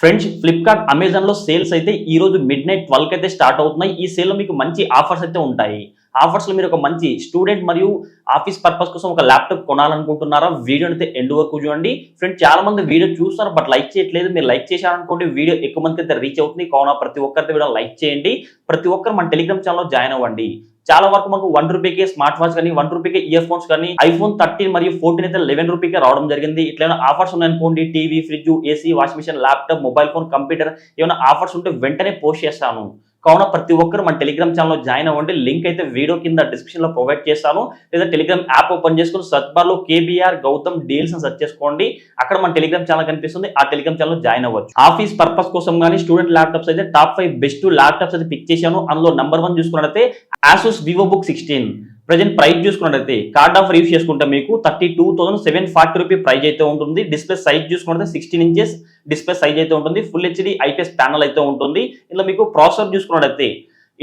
Friends Flipkart అమెజాన్లో sales అయితే ఈ రోజు మిడ్ నైట్ 12కి అయితే స్టార్ట్ అవుతున్నాయి. ఈ సేల్లో మీకు మంచి ఆఫర్స్ అయితే ఉంటాయి. ఆఫర్స్లో మీరు ఒక మంచి స్టూడెంట్ మరియు ఆఫీస్ పర్పస్ కోసం ఒక ల్యాప్టాప్ కొనాలనుకుంటున్నారా? వీడియోని అయితే ఎండ్ వరకు చూడండి. ఫ్రెండ్స్ చాలా మంది వీడియో చూస్తారు బట్ లైక్ చేయట్లేదు. మీరు లైక్ చేశారనుకోండి వీడియో ఎక్కువ మందికి అయితే రీచ్ అవుతుంది. కావున ప్రతి ఒక్కరితో వీడియో లైక్ చేయండి. ప్రతి ఒక్కరు మన టెలిగ్రామ్ ఛానల్లో జాయిన్ అవ్వండి. చాలా వరకు మనకు ₹1 స్మార్ట్ వాచ్ కానీ ₹1 ఇయర్ ఫోన్స్ కానీ iPhone 13 మరియు 14 అయితే ₹11 రావడం జరిగింది. ఇట్లా ఆఫర్స్ ఉన్నాయనుకోండి TV, fridge, AC, washing machine, laptop, mobile phone, computer ఏమైనా ఆఫర్స్ ఉంటే వెంటనే పోస్ట్ చేస్తాను. కావున ప్రతి ఒక్కరు మన టెలిగ్రామ్ ఛానల్లో జాయిన్ అవ్వండి. లింక్ అయితే వీడియో కింద డిస్క్రిప్షన్లో ప్రొవైడ్ చేస్తాను. లేదా టెలిగ్రామ్ యాప్ ఓపెన్ చేసుకుని సర్చ్ బార్లో కేబీఆర్ గౌతమ్ డీల్స్ అని సెర్చ్ చేసుకోండి. అక్కడ మన టెలిగ్రామ్ ఛానల్ కనిపిస్తుంది. ఆ టెలిగ్రామ్ ఛానల్లో జాయిన్ అవ్వచ్చు. ఆఫీస్ పర్పస్ కోసం కానీ స్టూడెంట్ ల్యాప్టాప్స్ అయితే టాప్ 5 బెస్ట్ ల్యాప్టాప్స్ అయితే పిక్ చేశాను. అందులో నెంబర్ 1 చూసుకున్నట్లయితే Asus VivoBook 16. ప్రజెంట్ ప్రైస్ చూసుకున్నట్లయితే కార్డ్ ఆఫర్ యూస్ చేసుకుంటే మీకు ₹32,740 ప్రైస్ అయితే ఉంటుంది. డిస్ప్లే సైజ్ చూసుకున్నట్లయితే 16 ఇంచెస్ డిస్ప్లే సైజ్ అయితే ఉంటుంది. ఫుల్ హెచ్డి ఐపీఎస్ ప్యానల్ అయితే ఉంటుంది. ఇందులో మీకు ప్రాసెసర్ చూసుకున్నట్లయితే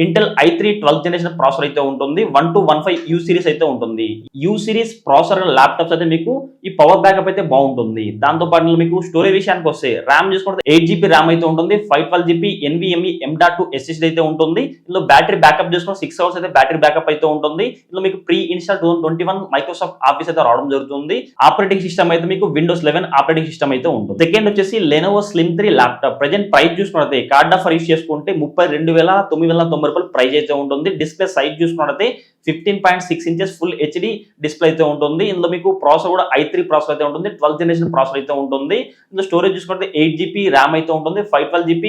Intel i3 12th generation processor అయితే ఉంటుంది. 1215 U సిరీస్ అయితే ఉంటుంది. U సిరీస్ ప్రాసెసర్ ల్యాప్టాప్స్ అయితే మీకు ఈ పవర్ బ్యాకప్ అయితే బాగుంటుంది. దాంతో పాటు మీకు స్టోరేజ్ విషయానికి వస్తే ర్యామ్ చూసుకుంటే 8GB ర్యామ్ అయితే ఉంటుంది. 512GB NVMe M.2 SSD అయితే ఉంటుంది. ఇందులో బ్యాటరీ బ్యాకప్ చూసుకుంటే 6 hours అయితే బ్యాటరీ బ్యాకప్ అయితే ఉంటుంది. ఇందులో మీకు ప్రీ ఇన్స్టాల్ 2021 మైక్రోసాఫ్ట్ ఆఫీస్ అయితే రావడం జరుగుతుంది. ఆపరేటింగ్ సిస్టమ్ అయితే మీకు Windows 11 ఆపరేటింగ్ సిస్టమ్ అయితే ఉంటుంది. సెకండ్ వచ్చేసి Lenovo Slim 3 laptop. Present price చూసుకుంటే కార్డ్ ఆఫర్ యూస్ చేసుకుంటే ₹32,990 ప్రైస్ అయితే ఉంటుంది. డిస్ప్లే సైజ్ చూసుకున్నట్లయితే 15.6 ఇంచెస్ ఫుల్ హెచ్డి డిస్ప్లే అయితే ఉంటుంది. ఇందులో మీకు ప్రాసెసర్ కూడా i3 ప్రాసెసర్ అయితే ఉంటుంది. 12th జనరేషన్ ప్రాసెసర్ అయితే ఉంటుంది. ఇందులో స్టోరేజ్ చూసుకుంటే 8GB ర్యామ్ అయితే ఉంటుంది. 512GB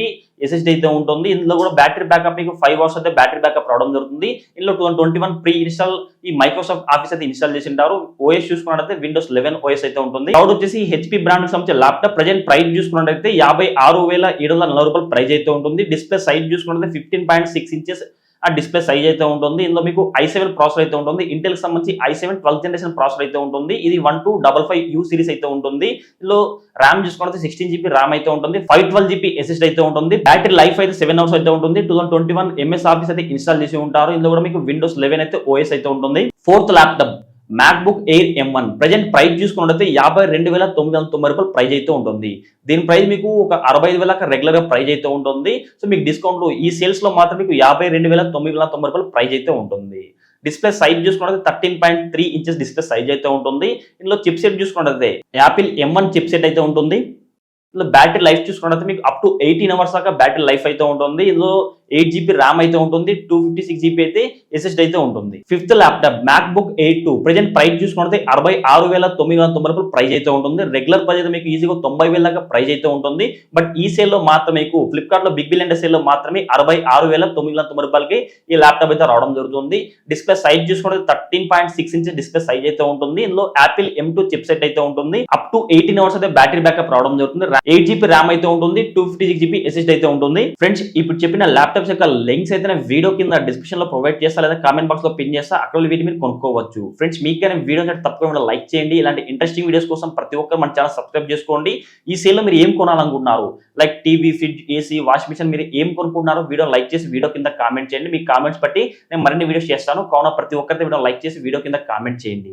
SSD అయితే ఉంటుంది. ఇందులో కూడా బ్యాటరీ బ్యాకప్ మీకు 5 hours అయితే బ్యాటరీ బ్యాకప్ రావడం జరుగుతుంది. ఇందులో 2021 ప్రీ ఇన్స్టాల్ ఈ మైక్రోసాఫ్ట్ ఆఫీస్ అయితే ఇన్స్టాల్ చేసి ఉంటారు. ఓఎస్ చూసుకున్నట్లయితే Windows 11 OS అయితే ఉంటుంది. క్లౌడ్ వచ్చేసి HP బ్రాండ్ కి సంబంధించిన ల్యాప్టాప్. ప్రజెంట్ ప్రైస్ చూసుకున్నట్లయితే ₹56,740 ప్రైస్ అయితే ఉంటుంది. డిస్ప్లే సైజ్ చూసుకున్నట్లయితే 15.6 ఇంచెస్ ఆ డిస్ప్లే సైజ్ అయితే ఉంటుంది. ఇందులో మీకు i7 ప్రాసెసర్ అయితే ఉంటుంది. ఇంటెల్ కి సంబంధించి i7 12th జనరేషన్ ప్రాసెసర్ అయితే ఉంటుంది. ఇది 1255 U సిరీస్ అయితే ఉంటుంది. ఇందులో ర్యామ్ చూసుకుంటే 16GB ర్యామ్ అయితే ఉంటుంది. 512GB SSD అయితే ఉంటుంది. బ్యాటరీ లైఫ్ అయితే 7 hours అయితే ఉంటుంది. 2021 MS ఆఫీస్ అయితే ఇన్స్టాల్ చేసి ఉంటారు. ఇందులో కూడా మీకు Windows 11 అయితే OS అయితే ఉంటుంది. Fourth laptop MacBook Air M1. Present price చూసుకున్నట్లయితే ₹52,990 ప్రైస్ అయితే ఉంటుంది. దీని ప్రైస్ మీకు ఒక 65,000 రెగ్యులర్ గా ప్రైస్ అయితే ఉంటుంది. సో మీకు డిస్కౌంట్ ఈ సేల్స్ లో మాత్రం మీకు ₹52,990 ప్రైస్ అయితే ఉంటుంది. డిస్ప్లే సైజ్ చూసుకున్నట్లయితే 13.3 ఇంచెస్ డిస్ప్లే సైజ్ అయితే ఉంటుంది. ఇందులో చిప్ సెట్ చూసుకున్నట్లయితే యాపిల్ M1 చిప్ సెట్ అయితే ఉంటుంది. ఇందులో బ్యాటరీ లైఫ్ చూసుకున్నట్లయితే మీకు అప్ టు 18 hours దాకా బ్యాటరీ లైఫ్ అయితే ఉంటుంది. ఇందులో 8GB ర్యామ్ అయితే ఉంటుంది. 256GB అయితే SSD అయితే ఉంటుంది. Fifth laptop MacBook Air 2. Present price చూసుకుంటే ₹66,990 ప్రైస్ అయితే ఉంటుంది. రెగ్యులర్ ప్రైస్ అయితే మీకు ఈజీగా 90,000 దాకా ప్రైస్ అయితే ఉంటుంది. బట్ ఈ సేల్ లో మాత్రం మీకు ఫ్లిప్కార్ట్ లో బిగ్ బిలియన్ డే సేల్ లో మాత్రమే ₹66,990 ఈ ల్యాప్టాప్ అయితే రావడం జరుగుతుంది. డిస్ప్లే సైజ్ చూసుకుంటే 13.6 ఇంచెస్ డిస్ప్లే సైజ్ అయితే ఉంటుంది. ఇందులో యాపిల్ M2 చిప్ సెట్ అయితే ఉంటుంది. అప్ టు 18 hours అయితే బ్యాటరీ బ్యాకప్ రావడం జరుగుతుంది. 8GB ర్యామ్ అయితే ఉంటుంది. 256GB SSD అయితే ఉంటుంది. ఫ్రెండ్స్ ఇప్పుడు చెప్పిన ల్యాప్టాప్స్ యొక్క లింక్స్ అయితే వీడియో కింద డిస్క్రిప్షన్ లో ప్రొవైడ్ చేస్తా లేదా కామెంట్ బాక్స్ లో పిన్ చేస్తా. అక్కడ వీటిని మీరు కొనుక్కోవచ్చు. ఫ్రెండ్స్ మీకు కానీ వీడియో తప్పకుండా లైక్ చేయండి. ఇలాంటి ఇంట్రెస్టింగ్ వీడియోస్ కోసం ప్రతి ఒక్కరు మన ఛానల్ సబ్స్క్రైబ్ చేసుకోండి. ఈ సేల్ లో మీరు ఏం కొనాలనుకుంటున్నారు? Like TV, fridge, AC, washing machine మీరు ఏం కొనుక్కుంటున్నారో వీడియో లైక్ చేసి వీడియో కింద కామెంట్ చేయండి. మీ కామెంట్స్ బట్టి నేను మరిన్ని వీడియోస్ చేస్తాను. కావున ప్రతి ఒక్కరితో వీడియో లైక్ చేసి వీడియో కింద కామెంట్ చేయండి.